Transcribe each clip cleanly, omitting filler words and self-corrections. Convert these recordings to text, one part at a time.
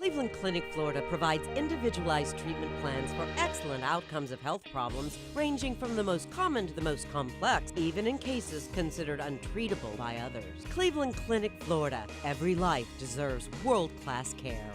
Cleveland Clinic, Florida provides individualized treatment plans for excellent outcomes of health problems ranging from the most common to the most complex, even in cases considered untreatable by others. Cleveland Clinic, Florida. Every life deserves world-class care.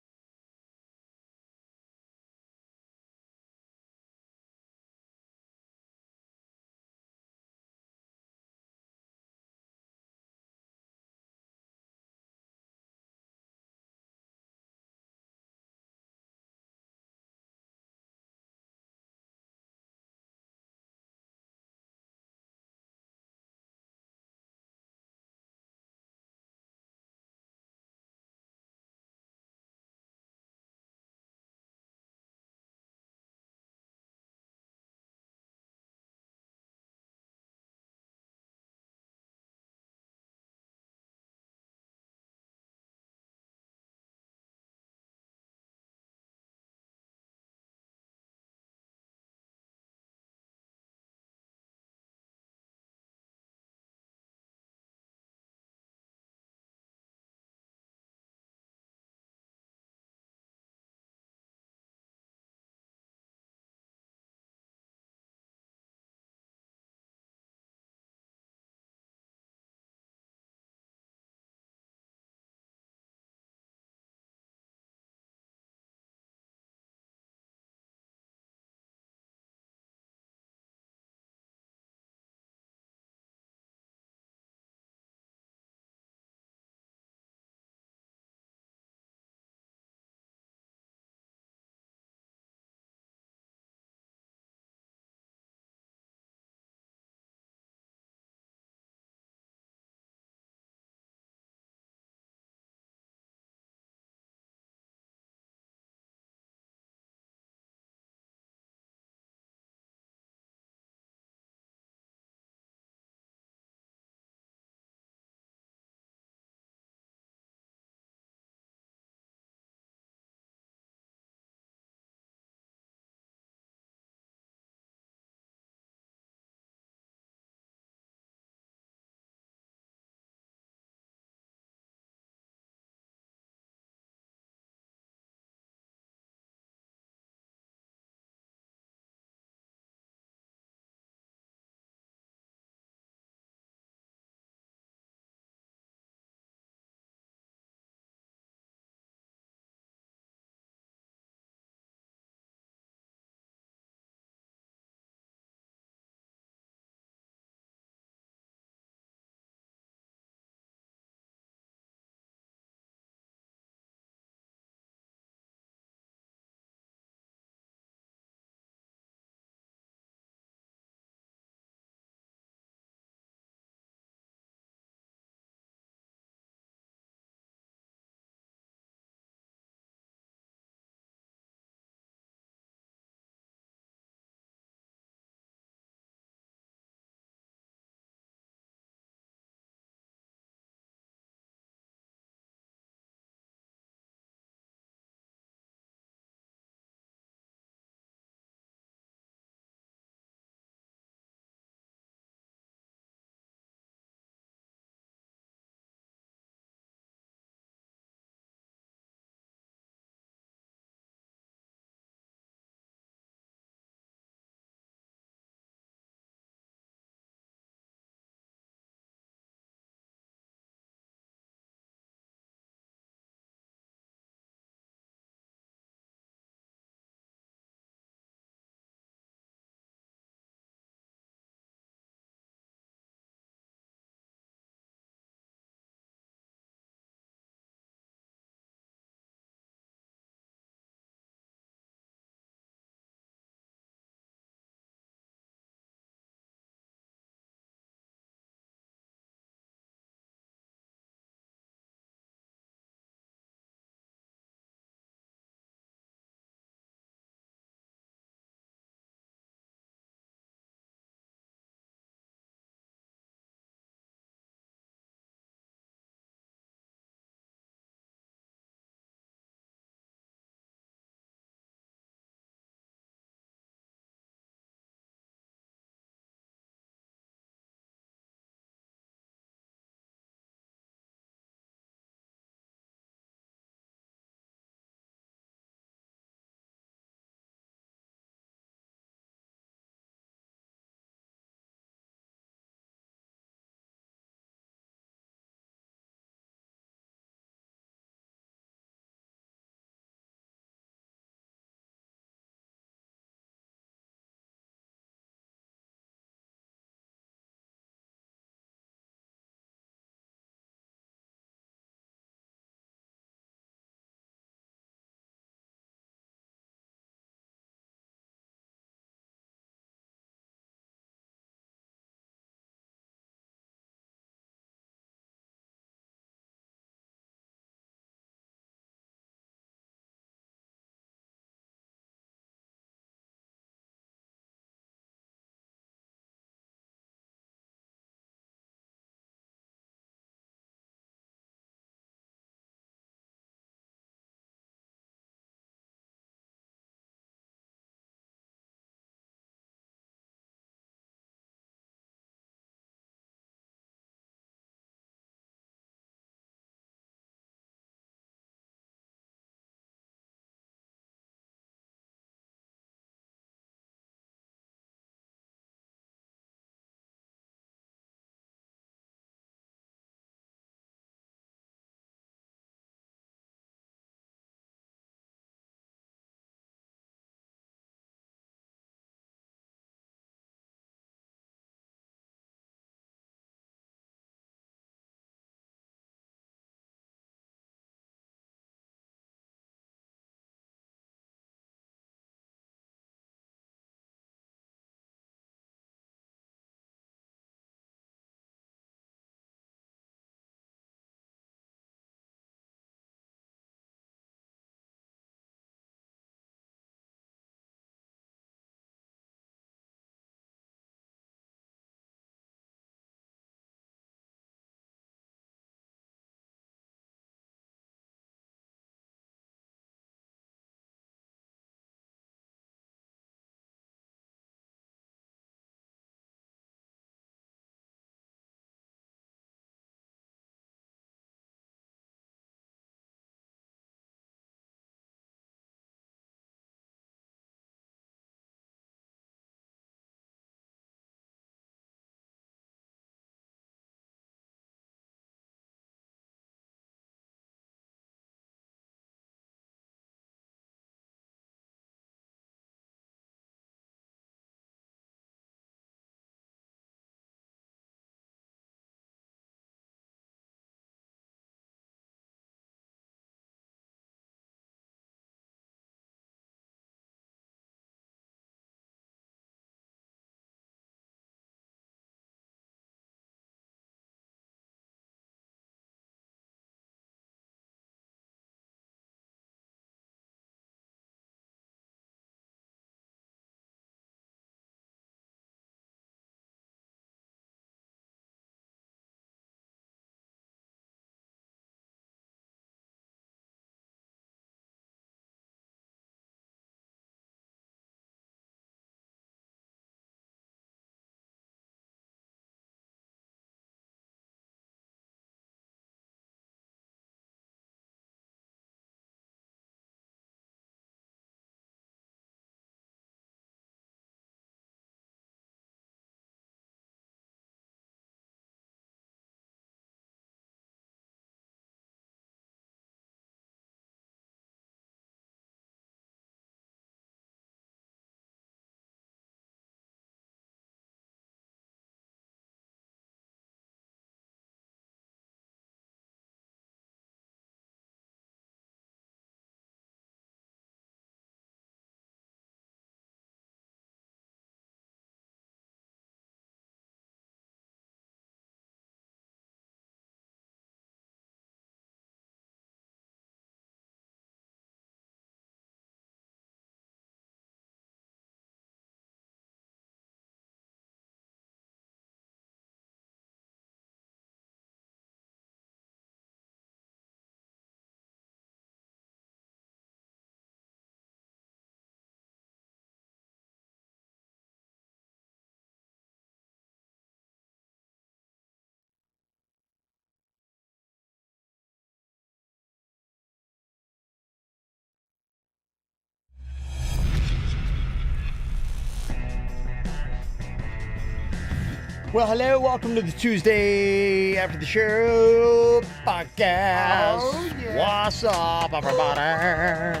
Well, hello, welcome to the Tuesday after the show podcast. Oh, yeah. What's up, everybody?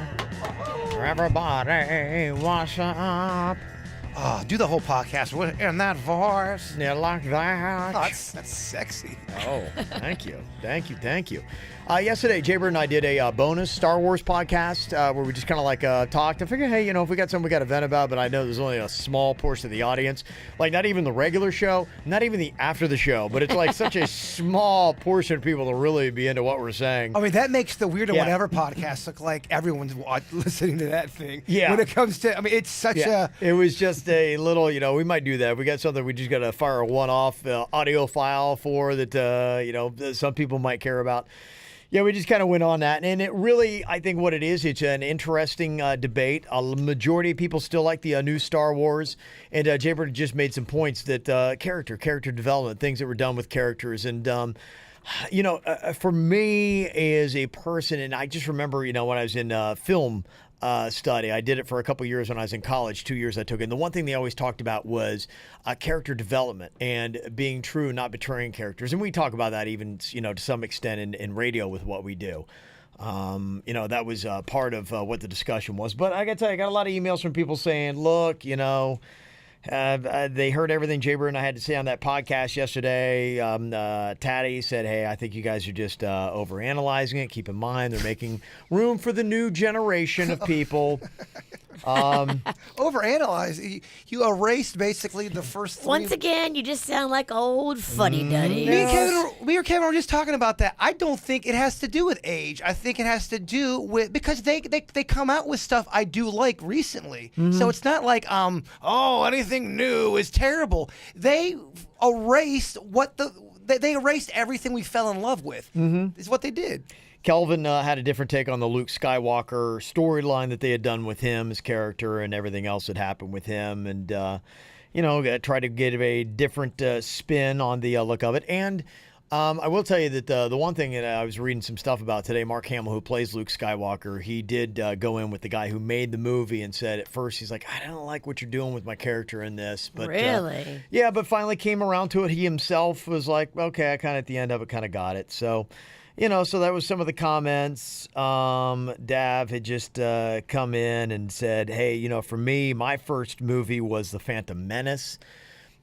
Everybody, what's up? Oh, do the whole podcast in that voice. You like that? Oh, that's sexy. Oh, thank you. Yesterday, Jaybird and I did a bonus Star Wars podcast where we just kind of like talked. I figured, hey, if we got something we got to vent about, but I know there's only a small portion of the audience. Like, not even the regular show, not even the after the show, but it's like such a small portion of people to really be into what we're saying. I mean, that makes the Weird or Yeah. Whatever podcast look like everyone's listening to that thing. Yeah. When it comes to, I mean, it's such a... It was just a little, we might do that. We got something we just got to fire a one-off audio file for that, some people might care about. Yeah, we just kind of went on that. And it really, I think what it is, it's an interesting debate. A majority of people still like the new Star Wars. And Jaybird just made some points that character development, things that were done with characters. And, for me as a person, and I just remember, when I was in film study. I did it for a couple years when I was in college, 2 years I took it. And the one thing they always talked about was character development and being true, not betraying characters. And we talk about that even, to some extent in radio with what we do. That was part of what the discussion was. But I got to tell you, I got a lot of emails from people saying, look, they heard everything Jaybird and I had to say on that podcast yesterday. Taddy said, hey, I think you guys are just overanalyzing it. Keep in mind, they're making room for the new generation of people. Overanalyze. You erased basically the first three. Once again, you just sound like old fuddy-duddy. Me and Kevin were just talking about that. I don't think it has to do with age. I think it has to do with, because they come out with stuff I do like recently. So it's not like, anything new is terrible. They erased they erased everything we fell in love with, is what they did. Kelvin had a different take on the Luke Skywalker storyline that they had done with him, his character, and everything else that happened with him. And, try to get a different spin on the look of it. And I will tell you that the one thing that I was reading some stuff about today, Mark Hamill, who plays Luke Skywalker, he did go in with the guy who made the movie and said at first, he's like, I don't like what you're doing with my character in this. But Really? yeah, but finally came around to it. He himself was like, okay, I kind of at the end of it kind of got it. So... so that was some of the comments. Dav had just come in and said, hey, for me, my first movie was The Phantom Menace.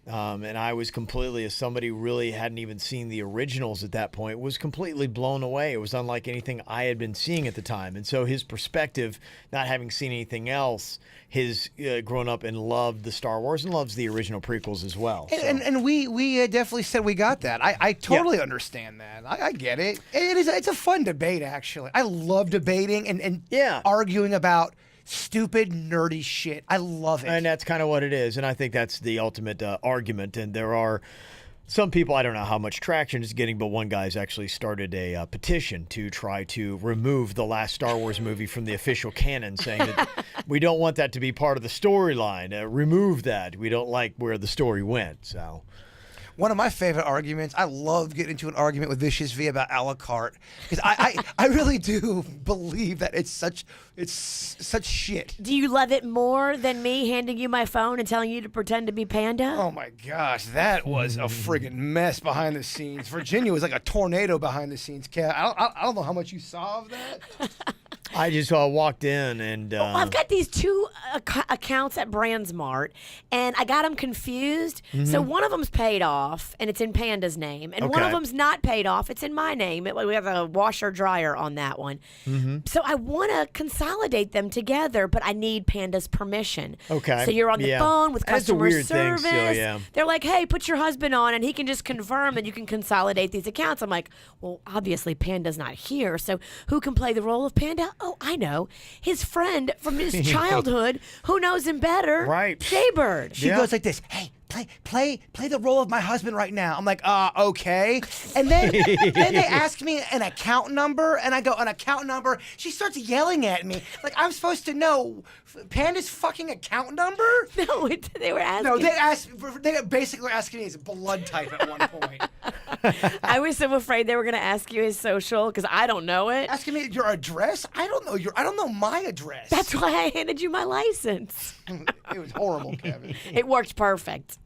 And I was completely, as somebody who really hadn't even seen the originals at that point, was completely blown away. It was unlike anything I had been seeing at the time. And so his perspective, not having seen anything else, has grown up and loved the Star Wars and loves the original prequels as well. And we definitely said we got that. I totally understand that. I get it. It's a fun debate, actually. I love debating and arguing about stupid, nerdy shit. I love it. And that's kind of what it is. And I think that's the ultimate argument. And there are some people, I don't know how much traction it's getting, but one guy's actually started a petition to try to remove the last Star Wars movie from the official canon, saying that we don't want that to be part of the storyline. Remove that. We don't like where the story went. So... One of my favorite arguments, I love getting into an argument with Vicious V about a la carte, because I really do believe that it's such shit. Do you love it more than me handing you my phone and telling you to pretend to be Panda? Oh my gosh, that was a friggin' mess behind the scenes. Virginia was like a tornado behind the scenes, Kat. I don't know how much you saw of that. I just walked in and... I've got these two accounts at BrandsMart, and I got them confused. So one of them's paid off, and it's in Panda's name. And one of them's not paid off. It's in my name. We have a washer-dryer on that one. So I want to consolidate them together, but I need Panda's permission. Okay. So you're on the phone with customer service. Thing still, yeah. They're like, hey, put your husband on, and he can just confirm, and you can consolidate these accounts. I'm like, well, obviously Panda's not here, so who can play the role of Panda? Oh, I know. His friend from his childhood who knows him better. Right. Jaybird. She goes like this, hey, play the role of my husband right now. I'm like, okay. And then they ask me an account number, and I go, an account number? She starts yelling at me. Like, I'm supposed to know Panda's fucking account number? No, they were asking. No, they basically were asking me his blood type at one point. I was so afraid they were going to ask you his social because I don't know it. Asking me your address? I don't know my address. That's why I handed you my license. It was horrible, Kevin. It worked perfect.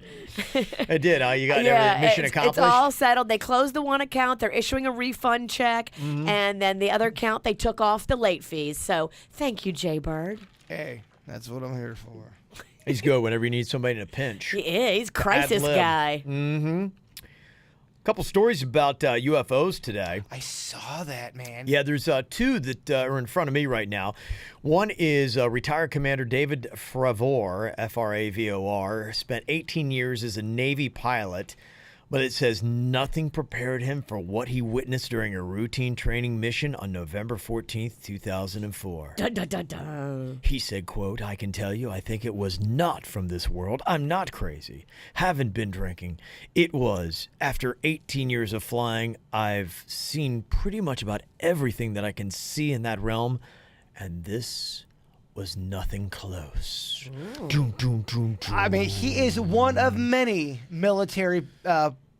It did. You got every mission accomplished. It's all settled. They closed the one account. They're issuing a refund check. And then the other account, they took off the late fees. So thank you, Jay Bird. Hey, that's what I'm here for. He's good whenever you need somebody in a pinch. Yeah, he's a crisis guy. A couple stories about UFOs today. I saw that, man. Yeah, there's two that are in front of me right now. One is retired Commander David Fravor, F-R-A-V-O-R, spent 18 years as a Navy pilot, but it says nothing prepared him for what he witnessed during a routine training mission on November 14th, 2004. Dun, dun, dun, dun. He said, quote, "I can tell you, I think it was not from this world. I'm not crazy. Haven't been drinking. It was. After 18 years of flying, I've seen pretty much about everything that I can see in that realm, and this was nothing close." Doom, doom, doom, doom. I mean, he is one of many military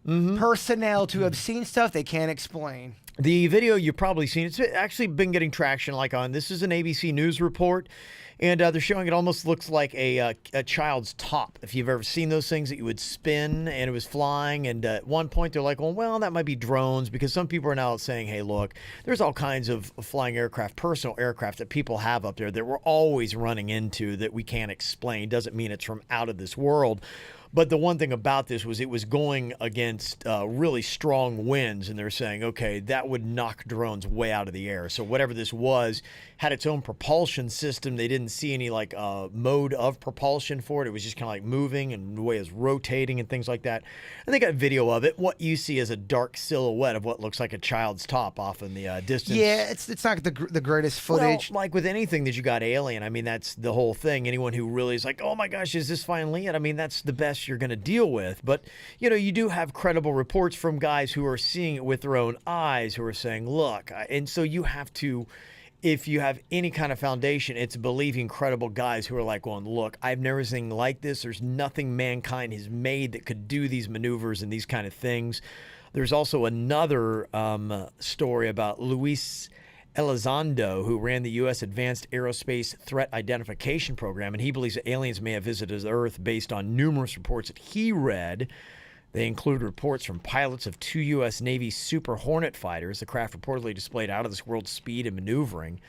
personnel to have seen stuff they can't explain. The video you've probably seen, it's actually been getting traction this is an ABC News report, and they're showing it almost looks like a child's top. If you've ever seen those things that you would spin and it was flying, and at one point they're like, well, that might be drones, because some people are now saying, hey, look, there's all kinds of flying aircraft, personal aircraft that people have up there that we're always running into that we can't explain. Doesn't mean it's from out of this world. But the one thing about this was it was going against really strong winds, and they're saying, okay, that would knock drones way out of the air. So whatever this was had its own propulsion system. They didn't see any mode of propulsion for it. It was just kind of like moving, and the way it was rotating and things like that. And they got video of it. What you see is a dark silhouette of what looks like a child's top off in the distance. Yeah, it's not the greatest footage. Well, like with anything that you got alien, I mean, that's the whole thing. Anyone who really is like, oh my gosh, is this finally it? I mean, that's the best you're going to deal with. But, you do have credible reports from guys who are seeing it with their own eyes, who are saying, look, and so you have to, if you have any kind of foundation, it's believing credible guys who are like going, look, I've never seen anything like this. There's nothing mankind has made that could do these maneuvers and these kind of things. There's also another story about Luis Elizondo, who ran the U.S. Advanced Aerospace Threat Identification Program, and he believes that aliens may have visited Earth based on numerous reports that he read. They include reports from pilots of 2 U.S. Navy Super Hornet fighters. The craft reportedly displayed out-of-this-world speed and maneuvering.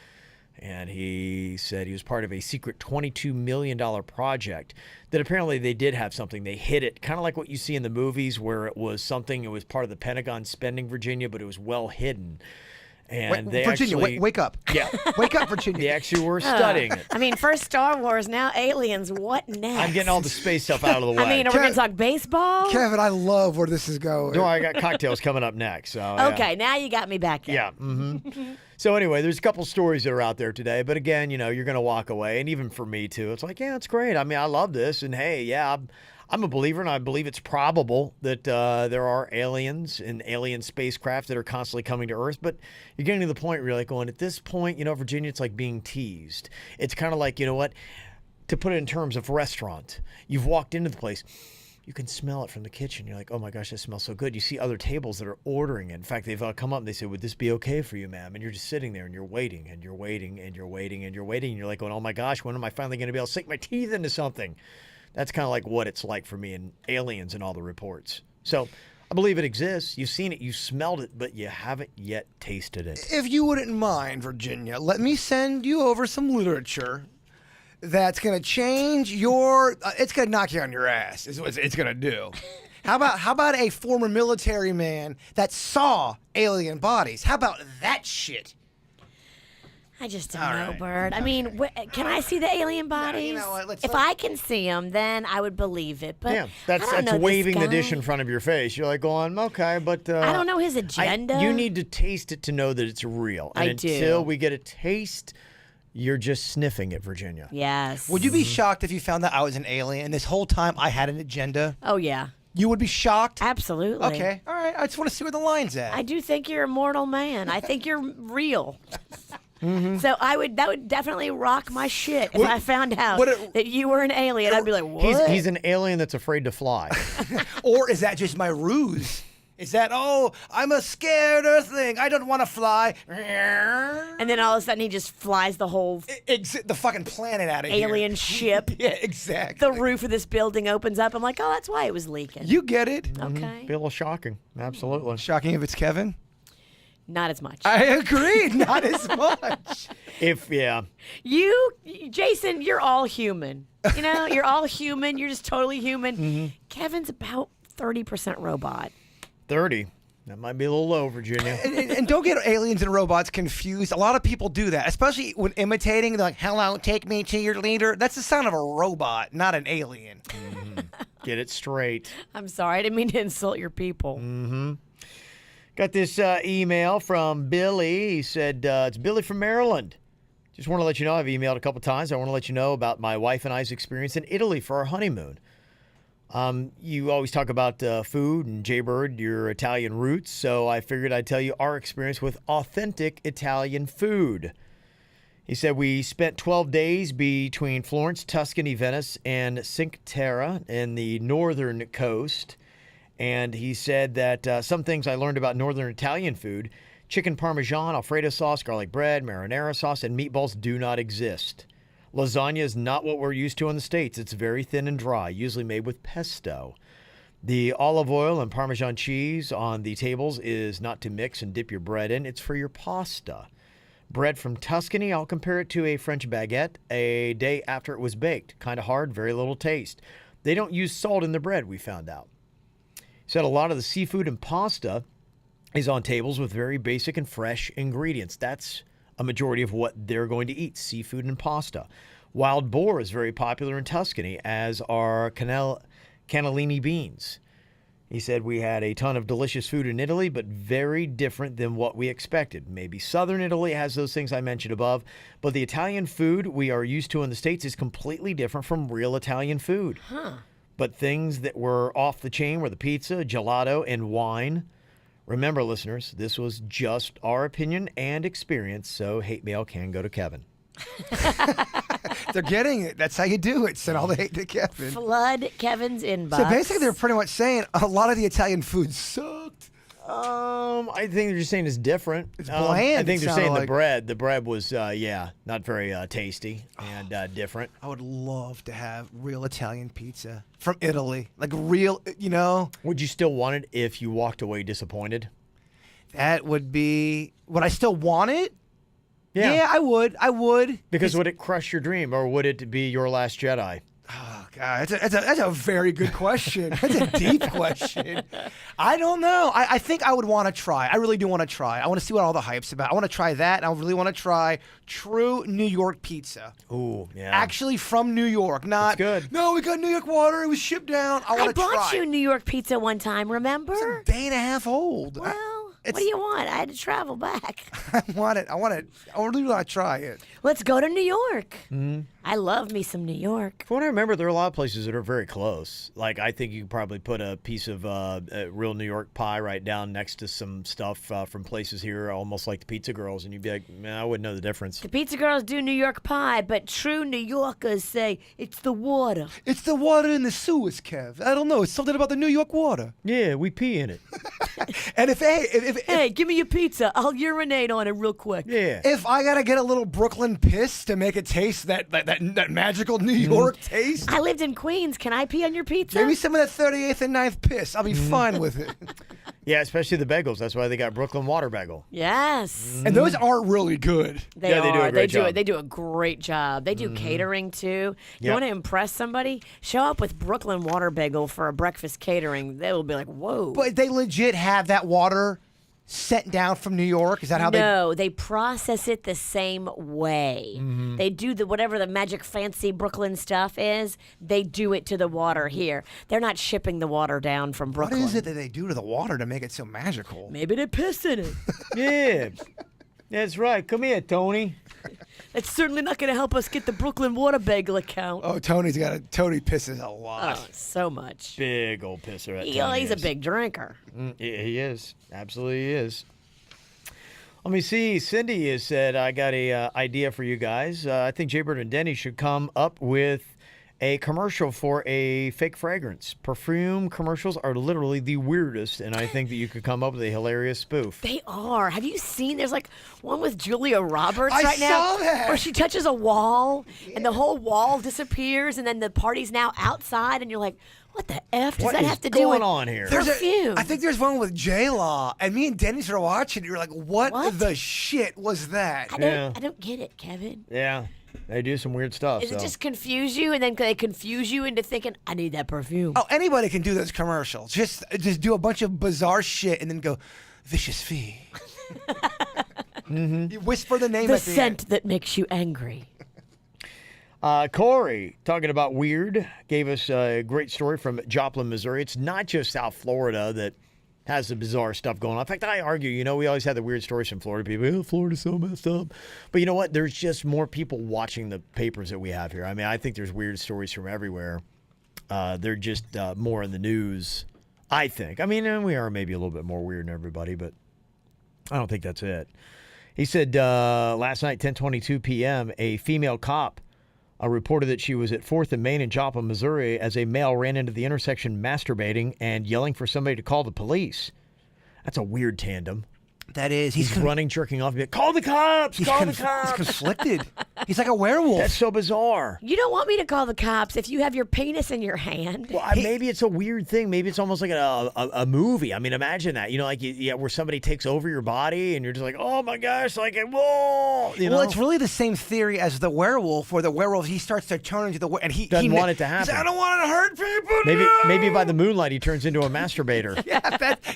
And he said he was part of a secret $22 million project that apparently they did have something. They hid it, kind of like what you see in the movies where it was part of the Pentagon spending, Virginia, but it was well hidden. And they Virginia, actually, wake up. Yeah. Wake up, Virginia. They actually were studying it. I mean, first Star Wars, now aliens. What next? I'm getting all the space stuff out of the way. I mean, are we going to talk baseball? Kevin, I love where this is going. No, I got cocktails coming up next. So Okay, now you got me back in. Yeah. So anyway, there's a couple stories that are out there today. But again, you're going to walk away. And even for me, too, it's like, yeah, it's great. I mean, I love this. And hey, yeah, I'm a believer, and I believe it's probable that there are aliens and alien spacecraft that are constantly coming to Earth. But you're getting to the point where you're like going, at this point, Virginia, it's like being teased. It's kind of like, to put it in terms of restaurant, you've walked into the place. You can smell it from the kitchen. You're like, oh my gosh, that smells so good. You see other tables that are ordering it. In fact, they've come up and they say, would this be okay for you, ma'am? And you're just sitting there and you're waiting and you're waiting and you're waiting and you're waiting. And you're like going, oh my gosh, when am I finally going to be able to sink my teeth into something? That's kind of like what it's like for me and aliens and all the reports. So I believe it exists. You've seen it. You smelled it, but you haven't yet tasted it. If you wouldn't mind, Virginia, let me send you over some literature that's going to change your... it's going to knock you on your ass is what it's going to do. How about a former military man that saw alien bodies? How about that shit? I just don't know, Bird. I mean, can I see the alien bodies? If I can see them, then I would believe it. But yeah, that's waving the dish in front of your face. You're like going, okay, but I don't know his agenda. You need to taste it to know that it's real. And until we get a taste, you're just sniffing it, Virginia. Yes. Would you be shocked if you found that I was an alien and this whole time I had an agenda? Oh yeah. You would be shocked? Absolutely. Okay. All right. I just want to see where the line's at. I do think you're a mortal man. I think you're real. So that would definitely rock my shit if I found out that you were an alien. I'd be like, what? He's an alien that's afraid to fly. Or is that just my ruse? Is that, oh, I'm a scared earthling. I don't want to fly. And then all of a sudden he just flies the whole The fucking planet out of here. alien ship. Yeah, exactly. The roof of this building opens up. I'm like, oh, that's why it was leaking. You get it. Okay. Be a little shocking. Absolutely. Shocking if it's Kevin. Not as much. I agree. Not as much. You, Jason, you're all human. You know, you're all human. You're just totally human. Kevin's about 30% robot. 30. That might be a little low, Virginia. And don't get aliens and robots confused. A lot of people do that, especially when imitating. They're like, hello, take me to your leader. That's the sound of a robot, not an alien. Get it straight. I'm sorry. I didn't mean to insult your people. Got this email from Billy. He said, it's Billy from Maryland. Just want to let you know, I've emailed a couple times. I want to let you know about my wife and I's experience in Italy for our honeymoon. You always talk about food and Jaybird, your Italian roots, so I figured I'd tell you our experience with authentic Italian food. He said we spent 12 days between Florence, Tuscany, Venice, and Cinque Terre in the northern coast. And he said that some things I learned about northern Italian food, chicken parmesan, Alfredo sauce, garlic bread, marinara sauce, and meatballs do not exist. Lasagna is not what we're used to in the States. It's very thin and dry, usually made with pesto. The olive oil and Parmesan cheese on the tables is not to mix and dip your bread in. It's for your pasta. Bread from Tuscany, I'll compare it to a French baguette a day after it was baked. Kind of hard, very little taste. They don't use salt in the bread, we found out. Said a lot of the seafood and pasta is on tables with very basic and fresh ingredients. That's a majority of what they're going to eat, seafood and pasta. Wild boar is very popular in Tuscany, as are cannellini beans. He said we had a ton of delicious food in Italy, but very different than what we expected. Maybe southern Italy has those things I mentioned above, but the Italian food we are used to in the States is completely different from real Italian food. But things that were off the chain were the pizza, gelato, and wine. Remember, listeners, this was just our opinion and experience, so hate mail can go to Kevin. They're getting it. That's how you do it. Send all the hate to Kevin. Flood Kevin's inbox. So basically, they're pretty much saying a lot of the Italian food sucked. I think they're just saying it's different. It's bland. I think it they're saying sounded like. the bread was, not very tasty and different. I would love to have real Italian pizza from Italy. Like real, you know. Would you still want it if you walked away disappointed? That would be. Would I still want it? Yeah. Yeah, I would. I would. Because would it crush your dream, or would it be your last Jedi? Oh, God, that's a very good question. That's a deep question. I don't know. I think I would want to try. I really do want to try. I want to see what all the hype's about. I want to try that, and I really want to try true New York pizza. Ooh, yeah. Actually from New York, not. That's good. No, we got New York water. It was shipped down. I want to try. I bought you New York pizza one time, remember? It's a day and a half old. Well, what do you want? I had to travel back. I want it. I really want to try it. Let's go to New York. I love me some New York. From what I remember, there are a lot of places that are very close. Like, I think you could probably put a piece of real New York pie right down next to some stuff from places here, almost like the Pizza Girls, and you'd be like, man, I wouldn't know the difference. The Pizza Girls do New York pie, but true New Yorkers say it's the water. It's the water in the sewers, Kev. I don't know. It's something about the New York water. Yeah, we pee in it. And Hey, give me your pizza. I'll urinate on it real quick. Yeah. if I gotta get a little Brooklyn piss to make it taste that magical New York taste, I lived in Queens. Can I pee on your pizza? give me some of that 38th and 9th piss. I'll be fine with it. Yeah, especially the bagels. That's why they got Brooklyn Water Bagel. Yes. And those aren't really good. They Yeah, they do a are. great job. They do a great job. They do catering too. You Yep. want to impress somebody? Show up with Brooklyn Water Bagel for a breakfast catering. They will be like, whoa. But they legit have that water sent down from New York. Is that how No, they process it the same way. They do whatever the magic fancy Brooklyn stuff is. They do it to the water here. They're not shipping the water down from What Brooklyn. is it that they do to the water to make it so magical? Maybe they piss in it. Yeah. That's right. Come here, Tony. That's certainly not going to help us get the Brooklyn Water Bagel account. Oh, Tony pisses a lot. Oh, so much. Big old pisser at He's Tony a is. big drinker. He is. Absolutely is. Let me see. Cindy has said, I got a idea for you guys. I think Jaybird and Denny should come up with a commercial for a fake fragrance. Perfume commercials are literally the weirdest, and I think that you could come up with a hilarious spoof. They are. Have you seen? There's like one with Julia Roberts I right now, saw that. where she touches a wall and the whole wall disappears, and then the party's now outside, and you're like, "What the f does What that is have to do going with on here? perfume?" I think there's one with J-Law, and me and Denny started watching it. You're like, what the shit was that? I don't get it, Kevin. Yeah, they do some weird stuff. Does it just confuse you, and then they confuse you into thinking, "I need that perfume"? Oh, anybody can do those commercials. Just do a bunch of bizarre shit and then go, vicious fee. You whisper the name The at the scent end. that makes you angry. Corey, talking about weird, gave us a great story from Joplin, Missouri. It's not just South Florida that has the bizarre stuff going on. In fact, I argue, we always have the weird stories from Florida people. Oh, Florida's so messed up. But you know what? There's just more people watching the papers that we have here. I mean, I think there's weird stories from everywhere. They're just more in the news, I think. I mean, we are maybe a little bit more weird than everybody, but I don't think that's it. He said last night, 10:22 p.m., a female cop reported that she was at 4th and Main in Joplin, Missouri, as a male ran into the intersection masturbating and yelling for somebody to call the police. That's a weird tandem. That is. He's running, jerking off. Call the cops! Call the cops! He's conflicted. He's like a werewolf. That's so bizarre. You don't want me to call the cops if you have your penis in your hand. Well, maybe it's a weird thing. Maybe it's almost like a movie. I mean, imagine that. Where somebody takes over your body and you're just like, oh my gosh, like, whoa. Well, it's really the same theory as the werewolf, where the werewolf, he starts to turn into the werewolf. And he doesn't want it to happen. He's like, I don't want to hurt people. Maybe by the moonlight he turns into a masturbator. Yeah,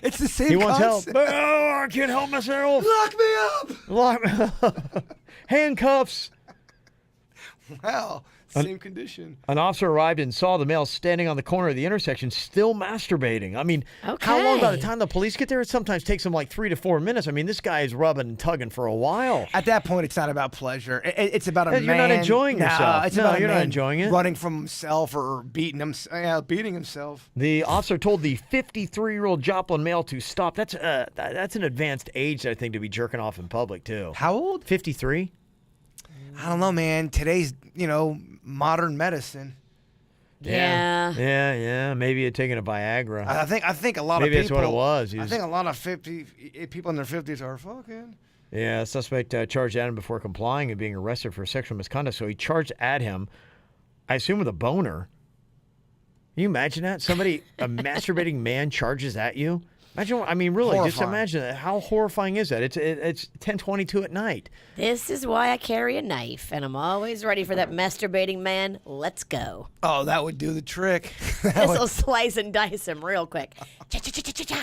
it's the same He wants help. concept. Oh, I can't help myself. Lock me up. Lock me. Handcuffs. Wow. Same condition. An officer arrived and saw the male standing on the corner of the intersection still masturbating. I mean, how long by the time the police get there? It sometimes takes them like 3 to 4 minutes. I mean, this guy is rubbing and tugging for a while. At that point, it's not about pleasure. It's about a man. You're not enjoying yourself. It's No, about a you're not man enjoying it. running from himself or beating himself. The officer told the 53-year-old Joplin male to stop. That's an advanced age, I think, to be jerking off in public, too. How old? 53? I don't know, man. Today's, modern medicine. Yeah. Maybe had taken a Viagra. I think a lot Maybe of that's people. what it was. I think a lot of people in their 50s are fucking. Yeah, suspect charged at him before complying and being arrested for sexual misconduct. So he charged at him, I assume with a boner. Can you imagine that? A masturbating man charges at you? Imagine, really, just Horrifying. imagine that. How horrifying is that? It's 10:22 at night. This is why I carry a knife, and I'm always ready for that masturbating man. Let's go. Oh, that would do the trick. This will slice and dice him real quick. Cha-cha-cha-cha-cha.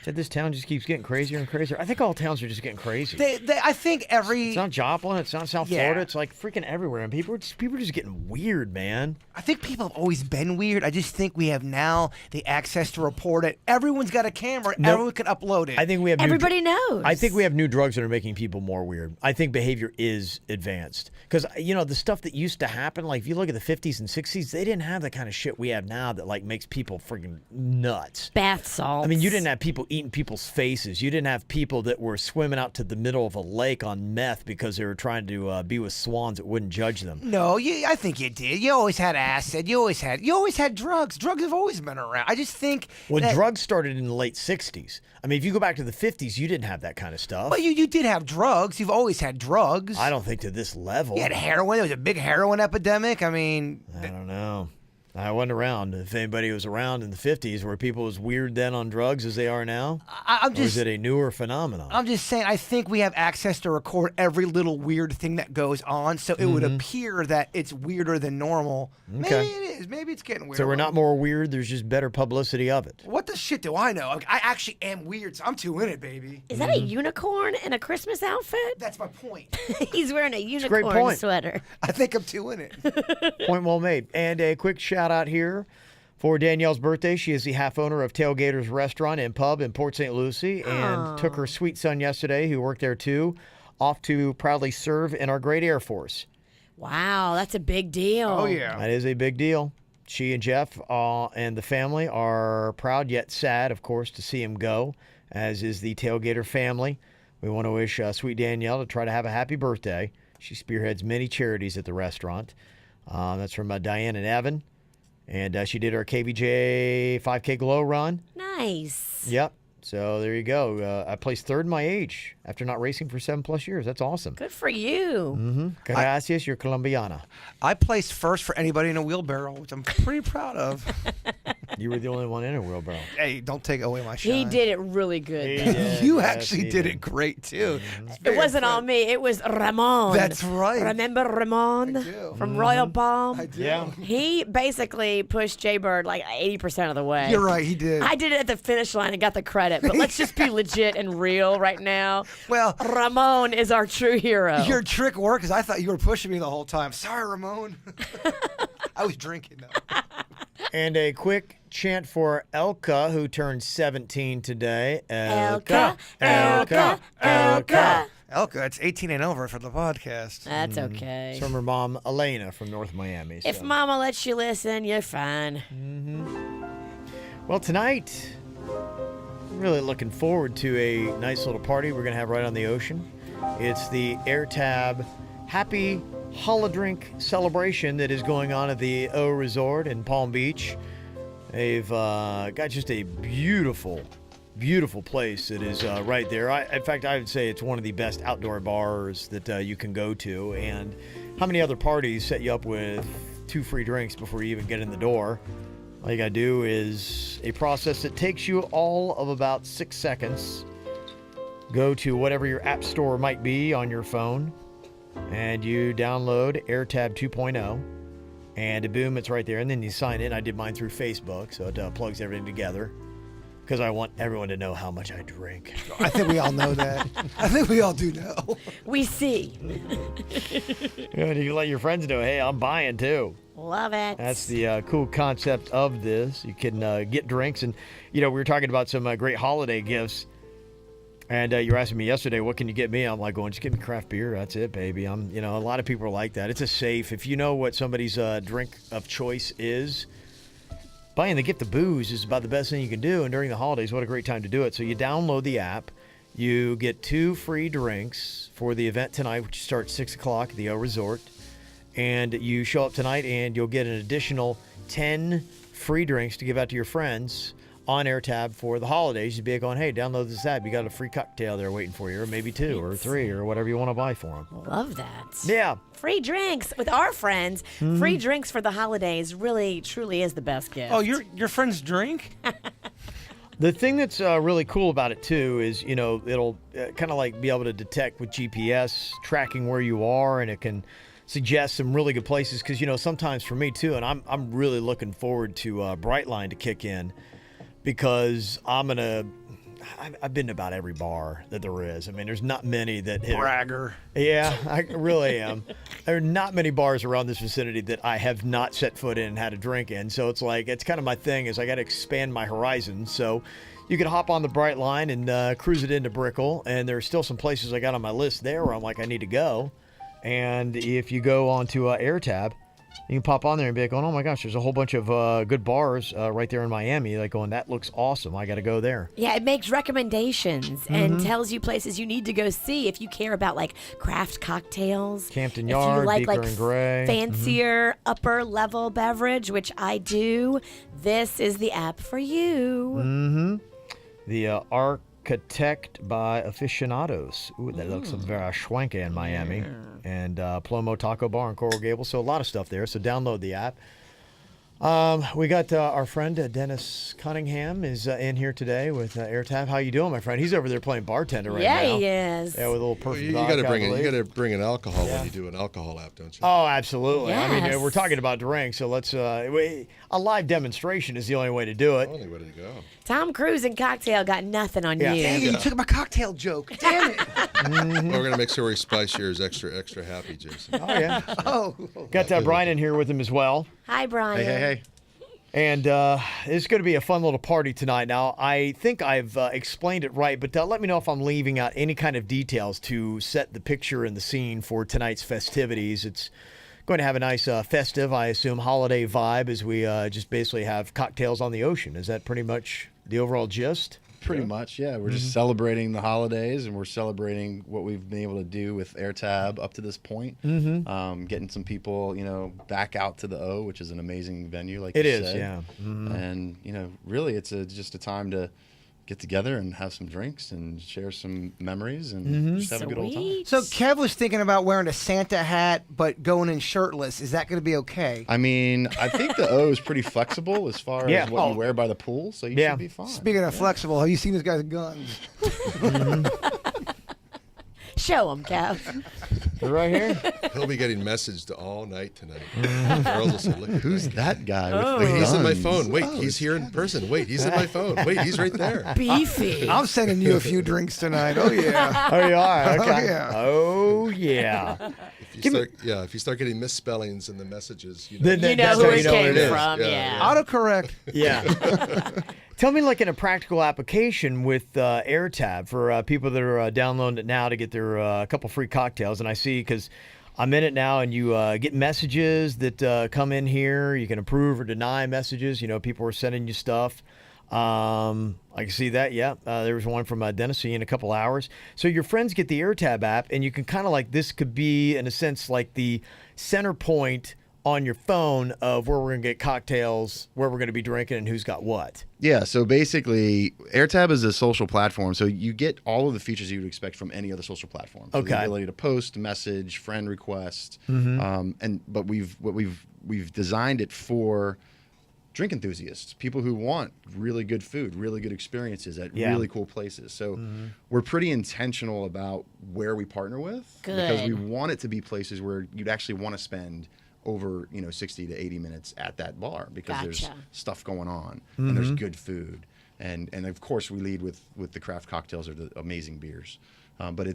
Said this town just keeps getting crazier and crazier. I think all towns are just getting crazy. I think It's not Joplin. It's not South Yeah. Florida. It's like freaking everywhere, and people are just getting weird, man. I think people have always been weird. I just think we have now the access to report it. Everyone's got a camera. Nope. Everyone can upload it. I think we have Everybody knows. I think we have new drugs that are making people more weird. I think behavior is advanced because the stuff that used to happen, like if you look at the 50s and 60s, they didn't have the kind of shit we have now that like makes people freaking nuts. Bath salts. I mean, you didn't have people eating people's faces. You didn't have people that were swimming out to the middle of a lake on meth because they were trying to be with swans that wouldn't judge them. No, I think you did. You always had acid. You always had drugs. Drugs have always been around. I just think Drugs started in the late 60s. I mean, if you go back to the 50s, you didn't have that kind of stuff. But you did have drugs. You've always had drugs. I don't think to this level. You had heroin. There was a big heroin epidemic. I mean, I don't know. I wasn't around. If anybody was around in the 50s, were people as weird then on drugs as they are now? I'm Or just. is it a newer phenomenon? I'm just saying, I think we have access to record every little weird thing that goes on, so it would appear that it's weirder than normal. Okay. Maybe it is. Maybe it's getting weirder. So we're not more weird. There's just better publicity of it. What the shit do I know? I actually am weird, so I'm too in it, baby. Is that a unicorn in a Christmas outfit? That's my point. He's wearing a great unicorn point. sweater. I think I'm too in it. Point well made. And a quick shout out here for Danielle's birthday. She is the half owner of Tailgaters Restaurant and Pub in Port St. Lucie and took her sweet son yesterday, who worked there too, off to proudly serve in our great Air Force. Wow, that's a big deal. Oh, yeah. That is a big deal. She and Jeff and the family are proud yet sad, of course, to see him go, as is the Tailgater family. We want to wish sweet Danielle to try to have a happy birthday. She spearheads many charities at the restaurant. That's from Diane and Evan. And she did her KVJ 5K Glow run. Nice. Yep. So there you go. I placed third in my age after not racing for 7+ years. That's awesome. Good for you. Mm-hmm. Gracias, you're Colombiana. I placed first for anybody in a wheelbarrow, which I'm pretty proud of. You were the only one in a wheelbarrow. Hey, don't take away my shine. He did it really good. though. You actually did it great, too. It wasn't on me. It was Ramon. That's right. Remember Ramon I do. from Royal Palm? I do. Yeah. He basically pushed Jay Bird like 80% of the way. You're right, he did. I did it at the finish line and got the credit, but let's just be legit and real right now. Well, Ramon is our true hero. your trick worked because I thought you were pushing me the whole time. Sorry, Ramon. I was drinking, though. And a quick chant for Elka, who turned 17 today. Elka, Elka, Elka. Elka, it's 18 and over for the podcast. That's okay. It's from her mom, Elena, from North Miami. If so. Mama lets you listen, you're fine. Well, tonight, I'm really looking forward to a nice little party we're going to have right on the ocean. It's the AirTab Happy Holodrink celebration that is going on at the O Resort in Palm Beach. They've got just a beautiful, beautiful place that is right there. In fact, I would say it's one of the best outdoor bars that you can go to. And how many other parties set you up with 2 free drinks before you even get in the door? All you got to do is a process that takes you all of about 6 seconds. Go to whatever your app store might be on your phone, and you download AirTab 2.0, and boom, it's right there. And then you sign in. I did mine through Facebook, so it plugs everything together because I want everyone to know how much I drink. I think we all know that. I think we all do know. We see. And you can let your friends know, hey, I'm buying too. Love it. That's the cool concept of this. You can get drinks. And, we were talking about some great holiday gifts. And you were asking me yesterday, what can you get me? I'm like, going, just give me craft beer. That's it, baby. A lot of people are like that. It's a safe. If you know what somebody's drink of choice is, buying the gift of booze is about the best thing you can do. And during the holidays, what a great time to do it. So you download the app. You get 2 free drinks for the event tonight, which starts 6 o'clock at the O Resort. And you show up tonight, and you'll get an additional 10 free drinks to give out to your friends on AirTab for the holidays. You'd be going, hey, download this app. You got a free cocktail there waiting for you, or maybe 2 or 3 or whatever you want to buy for them. Love that. Yeah. Free drinks with our friends. Free drinks for the holidays really, truly is the best gift. Oh, your friends drink? The thing that's really cool about it, too, is, it'll kind of like be able to detect with GPS tracking where you are, and it can suggest some really good places. Because, sometimes for me, too, and I'm really looking forward to Brightline to kick in, because I've been to about every bar that there is. I mean, there's not many that hit. Bragger. Yeah, I really am. There are not many bars around this vicinity that I have not set foot in and had a drink in. So it's kind of my thing is I got to expand my horizons. So you can hop on the Brightline and cruise it into Brickell. And there's still some places I got on my list there where I'm like, I need to go. And if you go onto AirTab, you can pop on there and be like, oh my gosh, there's a whole bunch of good bars right there in Miami. Like going, that looks awesome. I got to go there. Yeah, it makes recommendations and tells you places you need to go see if you care about like craft cocktails. Campton if you Yard, like Beaker and Gray. fancier upper level beverage, which I do. This is the app for you. The Architect by Aficionados. Ooh, that looks very schwanky in Miami. And Plomo Taco Bar in Coral Gables. So a lot of stuff there. So download the app. We got our friend Dennis Cunningham is in here today with AirTab. How you doing, my friend? He's over there playing bartender right now. Yeah, he is. Yeah, with a little perfect. You got to bring an alcohol when you do an alcohol app, don't you? Oh, absolutely. I mean, Yes. we're talking about drinks, so let's. A live demonstration is the only way to do it. Only way to go. Tom Cruise and cocktail got nothing on Yeah. you. Hey, you took my cocktail joke. Damn it. We're gonna make sure we spice yours extra happy, Jason. Oh yeah. Oh. Got Brian in here with him as well. Hi, Brian. Hey. And it's going to be a fun little party tonight. Now, I think I've explained it right, but let me know if I'm leaving out any kind of details to set the picture and the scene for tonight's festivities. It's going to have a nice festive, I assume, holiday vibe as we just basically have cocktails on the ocean. Is that pretty much the overall gist? Pretty much, yeah. We're just celebrating the holidays, and we're celebrating what we've been able to do with AirTab up to this point. Getting some people, back out to the O, which is an amazing venue, like It you is, said. yeah. And really, it's just a time to get together and have some drinks and share some memories and just have a good old time. Sweet. So Kev was thinking about wearing a Santa hat, but going in shirtless. Is that going to be okay? I mean, I think the O is pretty flexible as far as what you wear by the pool, so you should be fine. Speaking of flexible, have you seen this guy's guns? Show him, Kev. They're right here. He'll be getting messaged all night tonight. Girls will say, "Look, Who's that guy Wait, with the he's in my guns? phone. Wait, he's here in person. Wait, he's in my phone. Wait, he's right there." Beefy. I'm sending you a few drinks tonight. Oh, yeah. Oh, you are? Okay. yeah. Oh, yeah. If you start getting misspellings in the messages, Then You know that's who how it know what came it is. from, Yeah, yeah. Autocorrect. Yeah. Tell me, like in a practical application with AirTab for people that are downloading it now to get their couple free cocktails. And I see because I'm in it now, and you get messages that come in here. You can approve or deny messages. People are sending you stuff. I can see that. Yeah. There was one from Dennessee in a couple hours. So your friends get the AirTab app, and you can kind of this could be, in a sense, like the center point on your phone of where we're going to get cocktails, where we're going to be drinking, and who's got what. Yeah, so basically, AirTab is a social platform, so you get all of the features you would expect from any other social platform. So Okay. the ability to post, message, friend request, but we've designed it for drink enthusiasts, people who want really good food, really good experiences at really cool places. So we're pretty intentional about where we partner with because we want it to be places where you'd actually want to spend over 60 to 80 minutes at that bar because there's stuff going on and there's good food and of course we lead with the craft cocktails or the amazing beers, but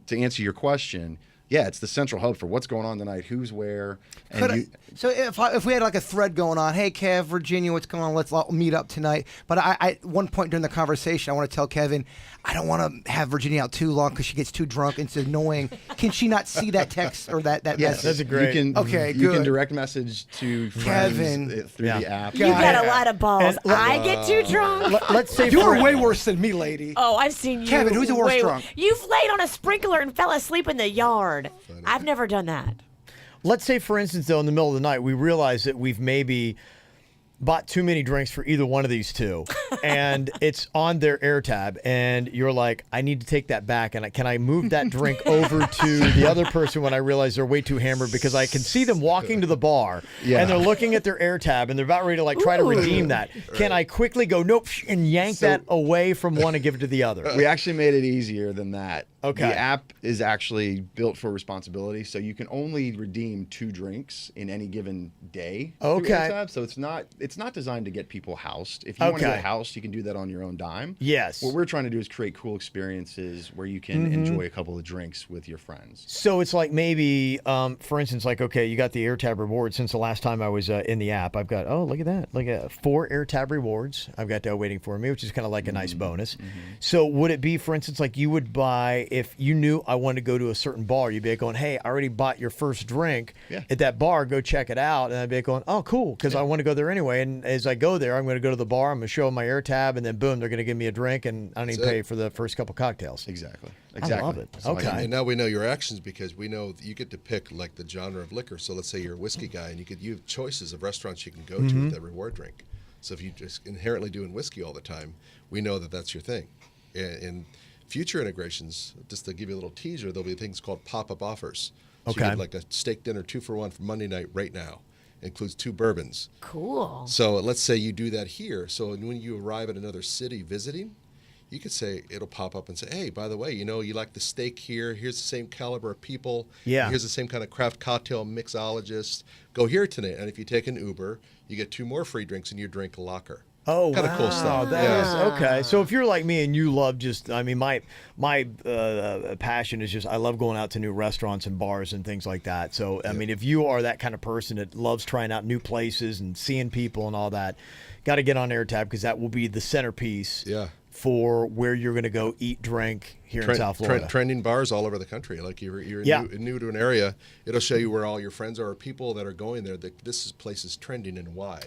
to answer your question, it's the central hub for what's going on tonight, who's where. So if we had a thread going on, hey Kev, Virginia, what's going on? Let's all meet up tonight. But I one point during the conversation, I want to tell Kevin, I don't want to have Virginia out too long because she gets too drunk and it's annoying. Can she not see that text or that message? That's a great. You can good. direct message to friends Kevin. through the app. You got a lot of balls. And I get too drunk. Let's say You were way worse than me, lady. Oh, I've seen you. Kevin, who's the worst way- drunk? You've laid on a sprinkler and fell asleep in the yard. I've never done that. Let's say, for instance, though, in the middle of the night, we realize that we've maybe bought too many drinks for either one of these two, and it's on their AirTab, and you're like, I need to take that back, and can I move that drink over to the other person when I realize they're way too hammered because I can see them walking to the bar, and they're looking at their AirTab, and they're about ready to try to redeem that. Can I quickly go, nope, and yank that away from one and give it to the other? We actually made it easier than that. Okay. The app is actually built for responsibility, so you can only redeem 2 drinks in any given day. through AirTab, so it's not designed to get people housed. If you want to get housed, you can do that on your own dime. Yes. What we're trying to do is create cool experiences where you can enjoy a couple of drinks with your friends. So it's like maybe, for instance, okay, you got the AirTab reward. Since the last time I was in the app, I've got, look at that, 4 AirTab rewards I've got waiting for me, which is kind of like a nice bonus. So would it be, for instance, like you would buy, if you knew I wanted to go to a certain bar, you'd be going, hey, I already bought your first drink at that bar, go check it out. And I'd be going, oh, cool, because I want to go there anyway. And as I go there, I'm going to go to the bar, I'm going to show them my AirTab, and then boom, they're going to give me a drink, and I don't even pay for the first couple cocktails. Exactly. I love it. Okay. And now we know your actions because we know that you get to pick the genre of liquor. So let's say you're a whiskey guy and you have choices of restaurants you can go to with that reward drink. So if you just inherently doing whiskey all the time, we know that that's your thing. And future integrations, just to give you a little teaser, there'll be things called pop-up offers. So you get a steak dinner 2 for 1 for Monday night right now. Includes 2 bourbons. Cool. So let's say you do that here. So when you arrive at another city visiting, you could say, it'll pop up and say, hey, by the way, you like the steak here. Here's the same caliber of people. Yeah. Here's the same kind of craft cocktail mixologist. Go here tonight. And if you take an Uber, you get 2 more free drinks in your drink locker. Oh, kind of cool stuff. That is okay. So if you're like me and you love my passion is just I love going out to new restaurants and bars and things like that. So I mean, if you are that kind of person that loves trying out new places and seeing people and all that, got to get on AirTab because that will be the centerpiece. For where you're going to go eat, drink here in South Florida. Trending bars all over the country. Like you're new to an area, it'll show you where all your friends are or people that are going there. That this place is trending and why.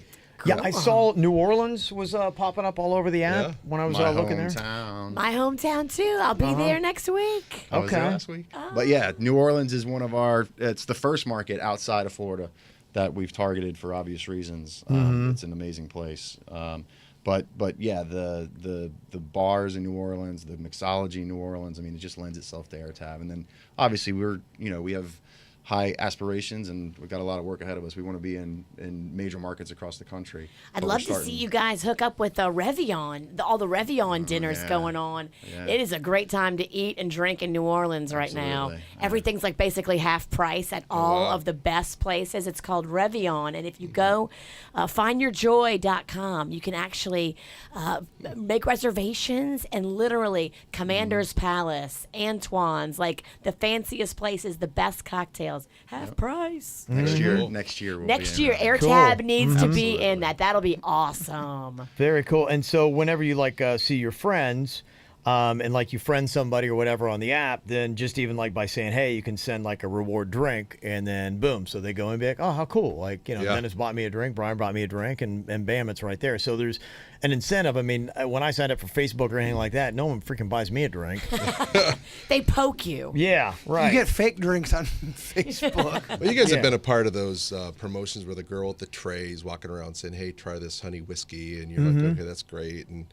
Yeah, I saw New Orleans was popping up all over the app Yeah. when I was My looking there. hometown. My hometown too. I'll be there next week. I was there Okay. last week. But yeah, New Orleans is one of it's the first market outside of Florida that we've targeted for obvious reasons. It's an amazing place. But yeah, the bars in New Orleans, the mixology in New Orleans, I mean, it just lends itself to AirTab. And then obviously we have high aspirations, and we've got a lot of work ahead of us. We want to be in major markets across the country. I'd But we're love to see starting- you guys hook up with Revillon, all the Revillon dinners yeah. going on. Yeah. It is a great time to eat and drink in New Orleans right now. Absolutely. Yeah. Everything's like basically half price at all wow. of the best places. It's called Revillon. And if you go findyourjoy.com, you can actually make reservations, and literally Commander's Palace, Antoine's, like the fanciest places, the best cocktails, half price. next year. Cool. Next year. We'll Next be in year, there. AirTab Cool. needs to be in that. That'll be awesome. Very cool. And so whenever you see your friends, and like you friend somebody or whatever on the app, then just even like by saying, hey, you can send like a reward drink, and then boom, so they go and be like, oh, how cool. Like, Yeah. Dennis bought me a drink, Brian bought me a drink, and bam, it's right there. So there's an incentive. I mean, when I signed up for Facebook or anything like that, no one freaking buys me a drink. They poke you. Yeah, right. You get fake drinks on Facebook. Well, you guys Yeah. have been a part of those promotions where the girl with the trays walking around saying, "Hey, try this honey whiskey," and you're like, "Okay, that's great." And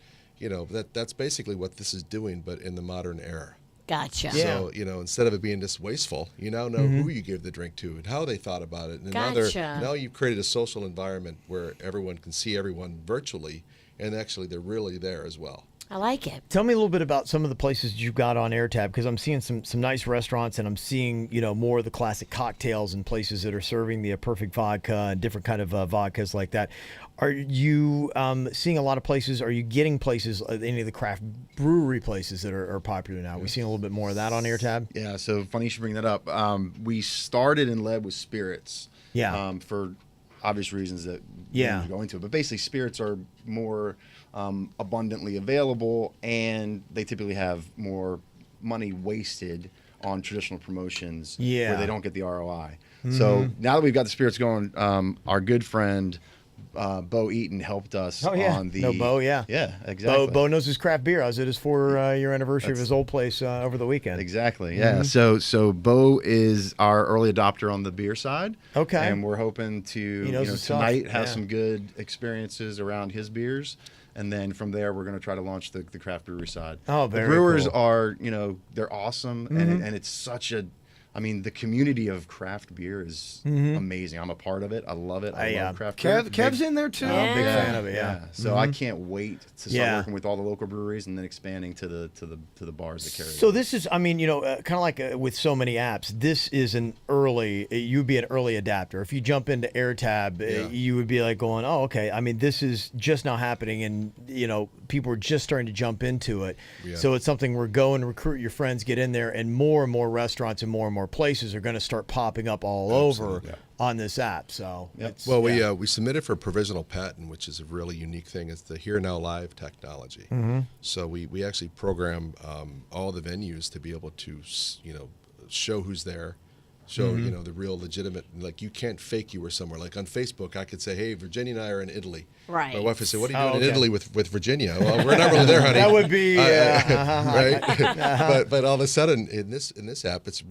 that's basically what this is doing, but in the modern era. Gotcha. Yeah. So instead of it being just wasteful, you now know who you gave the drink to and how they thought about it. And Gotcha. now you've created a social environment where everyone can see everyone virtually, and actually they're really there as well. I like it. Tell me a little bit about some of the places you got on AirTab, because I'm seeing some nice restaurants, and I'm seeing more of the classic cocktails and places that are serving the perfect vodka and different kind of vodkas like that. Are you seeing a lot of places? Are you getting places, any of the craft brewery places that are popular now? Are we seeing a little bit more of that on AirTab? Yeah, so funny you should bring that up. We started and led with spirits. Yeah. For obvious reasons that we Yeah. won't go into. But basically, spirits are more abundantly available, and they typically have more money wasted on traditional promotions Yeah. where they don't get the ROI. So now that we've got the spirits going, our good friend Bo Eaton helped us Oh, yeah. on the... No, Bo, yeah. Yeah, exactly. Bo knows his craft beer. I was at his 4-year anniversary of his old place over the weekend. Exactly. Yeah. So Bo is our early adopter on the beer side. Okay. And we're hoping to He knows his stuff. tonight have Yeah. some good experiences around his beers, and then from there we're going to try to launch the craft brewery side. Oh, The very brewers cool. are they're awesome, and it's such a. I mean, the community of craft beer is amazing. I'm a part of it. I love it. I love craft beer. Kev's in there too. I'm a big Yeah. fan of it. Yeah. So I can't wait to start Yeah. working with all the local breweries and then expanding to the bars that carry. So it. this is, I mean, kind of like with so many apps, this is you'd be an early adapter. If you jump into AirTab, Yeah. you would be like going, oh, okay. I mean, this is just now happening, and, people are just starting to jump into it. Yeah. So it's something where go and recruit your friends, get in there, and more restaurants and more places are going to start popping up all Absolutely. over on this app. So it's, Well, yeah. we submitted for provisional patent, which is a really unique thing. It's the Here Now Live technology. So we actually program all the venues to be able to show who's there, show the real legitimate. Like, you can't fake you were somewhere. Like on Facebook, I could say, "Hey, Virginia and I are in Italy." Right. My wife would say, "What are you doing okay. in Italy with Virginia?" Well, we're not really there, honey. That would be, right. But all of a sudden in this app, it's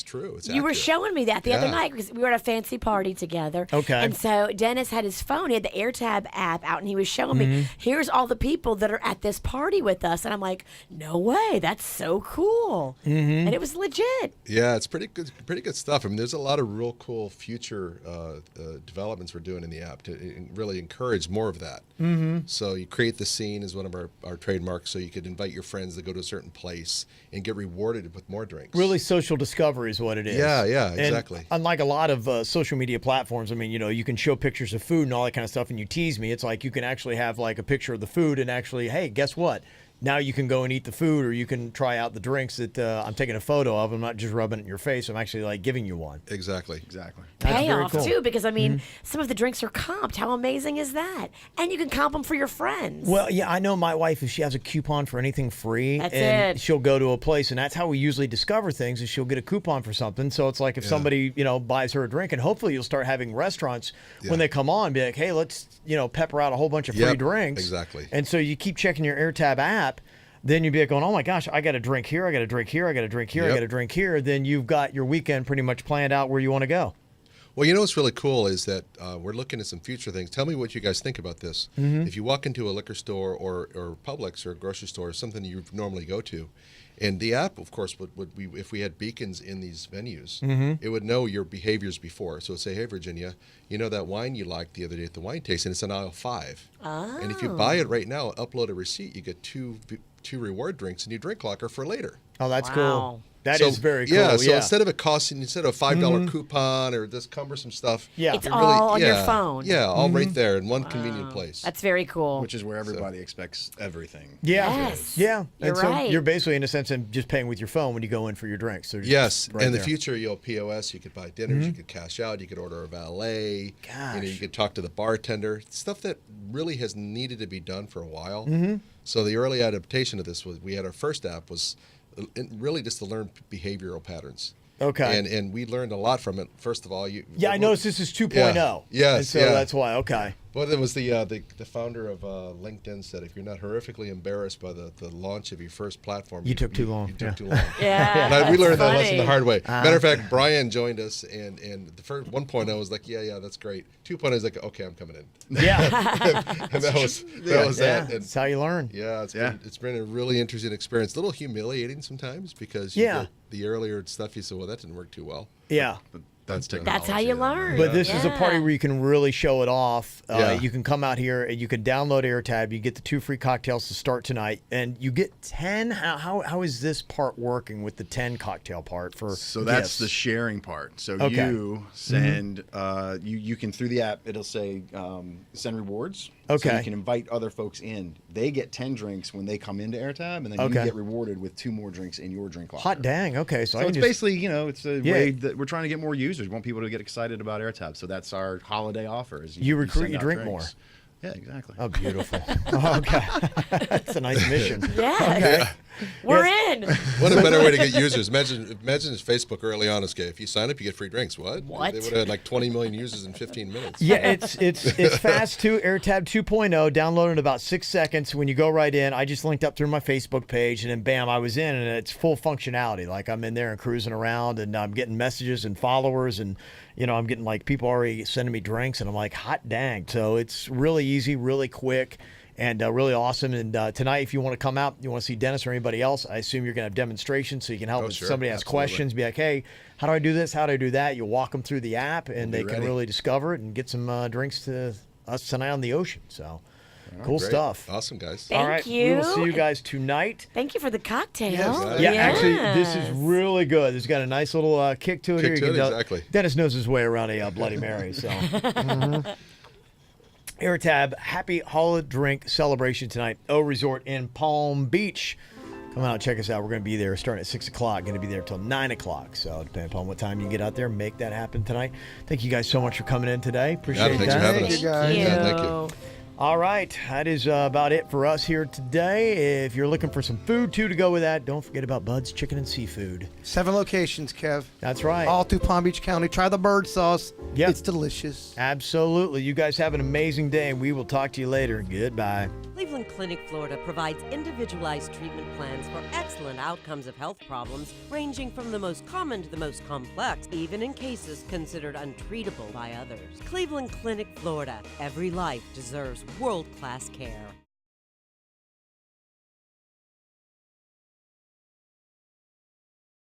true. It's You were accurate. showing me that the other Yeah. night because we were at a fancy party together. Okay. And so Dennis had his phone. He had the AirTab app out, and he was showing me, here's all the people that are at this party with us. And I'm like, no way. That's so cool. And it was legit. Yeah, it's pretty good stuff. I mean, there's a lot of real cool future developments we're doing in the app to really encourage more of that. So you create the scene is one of our trademarks. So you could invite your friends to go to a certain place and get rewarded with more drinks. Really, social discovery is what it is. Yeah, And exactly. unlike a lot of social media platforms, I mean, you can show pictures of food and all that kind of stuff, and you tease me. It's like you can actually have like a picture of the food and actually, hey, guess what? now you can go and eat the food, or you can try out the drinks that I'm taking a photo of. I'm not just rubbing it in your face. I'm actually like giving you one. Exactly. Exactly. That's very Payoff cool. too, because I mean, some of the drinks are comped. How amazing is that? And you can comp them for your friends. Well, yeah, I know my wife, if she has a coupon for anything free, That's and it. she'll go to a place, and that's how we usually discover things, is she'll get a coupon for something. So it's like if somebody, buys her a drink, and hopefully you'll start having restaurants when they come on, be like, hey, let's, pepper out a whole bunch of free Yep, drinks. exactly. And so you keep checking your AirTab app, then you'd be like going, oh my gosh, I got a drink here, I got a drink here, I got a drink here, I Yep. got a drink here. Then you've got your weekend pretty much planned out where you want to go. Well, what's really cool is that we're looking at some future things. Tell me what you guys think about this. If you walk into a liquor store or Publix or a grocery store, something you normally go to, and the app, of course, if we had beacons in these venues, it would know your behaviors before. So it'd say, hey, Virginia, you know that wine you liked the other day at the wine tasting, it's in aisle 5. Oh. And if you buy it right now, upload a receipt, you get two reward drinks, and you drink locker for later. Oh, that's Wow. cool. That is very cool. Yeah, so instead of a $5 coupon or this cumbersome stuff, Yeah. It's it all on your phone. Yeah, all right there in one convenient place. That's very cool. Which is where everybody expects everything. Yeah. Yes. Yeah. You're and so right. you're basically, in a sense, just paying with your phone when you go in for your drinks. So Yes, right in the there. future, POS, you could buy dinners, you could cash out, you could order a valet, Gosh. you could talk to the bartender, stuff that really has needed to be done for a while. So the early adaptation of this was, we had our first app was really just to learn behavioral patterns. Okay. And we learned a lot from it. First of all, I noticed this is 2.0. Yeah. Yes, And so yeah. that's why. Okay. Well, it was the founder of LinkedIn said, if you're not horrifically embarrassed by the launch of your first platform, You took too long. You Yeah. took too long. Yeah. And we learned that That's lesson the funny. hard way. Matter of fact, Brian joined us, and the first 1.0 was like, yeah, that's great. 2.0 is like, okay, I'm coming in. Yeah. And that was yeah. that. And That's how you learn. yeah, it's been a really interesting experience. A little humiliating sometimes because Yeah. get the earlier stuff you said, well, that didn't work too well. Yeah. But that's technology. That's how you learn. But this is a party Yeah. where you can really show it off. Yeah. You can come out here and you can download AirTab. You get the 2 free cocktails to start tonight, and you get 10. How is this part working with the 10 cocktail part for? So that's gifts? the sharing part. So Okay. you send, you can, through the app, it'll say send rewards. So Okay. you can invite other folks in. They get 10 drinks when they come into AirTab, and then Okay. you get rewarded with 2 more drinks in your drink locker. Hot dang. Okay, so I So can it's just basically, it's a Yeah. way that we're trying to get more users. We want people to get excited about AirTab. So that's our holiday offer. Is You recruit, send you out drink drinks. Yeah, exactly. Oh, beautiful. Okay, that's a nice mission. Yes. We're in. What a better way to get users. Imagine if Facebook early on is, okay, if you sign up, you get free drinks. What? What? They would have had like 20 million users in 15 minutes. Yeah, it's fast too. AirTab 2.0, download in about 6 seconds. When you go right in, I just linked up through my Facebook page, and then bam, I was in, and it's full functionality. Like I'm in there and cruising around, and I'm getting messages and followers, and I'm getting like people already sending me drinks, and I'm like, hot dang. So it's really easy, really quick, and really awesome. And tonight, if you want to come out, you want to see Dennis or anybody else, I assume you're going to have demonstrations so you can help Oh, if sure. somebody has Absolutely. questions. Be like, hey, how do I do this? How do I do that? You walk them through the app, and We'll they be can ready. really discover it and get some drinks to us tonight on the ocean. So cool Great. stuff. Awesome, guys. Thank All right, we you. will see you guys tonight. Thank you for the cocktail. Yes. Yeah, actually, this is Yes. really good. It's got a nice little kick to it Kick here. to You it, can exactly. Dennis knows his way around a Bloody Mary. So, AirTab, happy holiday drink celebration tonight. O Resort in Palm Beach. Come out and check us out. We're going to be there starting at 6 o'clock. Going to be there till 9 o'clock. So, depending upon what time you get out there, make that happen tonight. Thank you guys so much for coming in today. Appreciate thanks that. for having Thank us. you, guys. Yeah, thank you. All right, that is about it for us here today. If you're looking for some food, too, to go with that, don't forget about Bud's Chicken and Seafood. 7 locations, Kev. That's right. All through Palm Beach County. Try the bird sauce. Yep. It's delicious. Absolutely. You guys have an amazing day, and we will talk to you later. Goodbye. Cleveland Clinic, Florida provides individualized treatment plans for excellent outcomes of health problems, ranging from the most common to the most complex, even in cases considered untreatable by others. Cleveland Clinic, Florida. Every life deserves world-class care.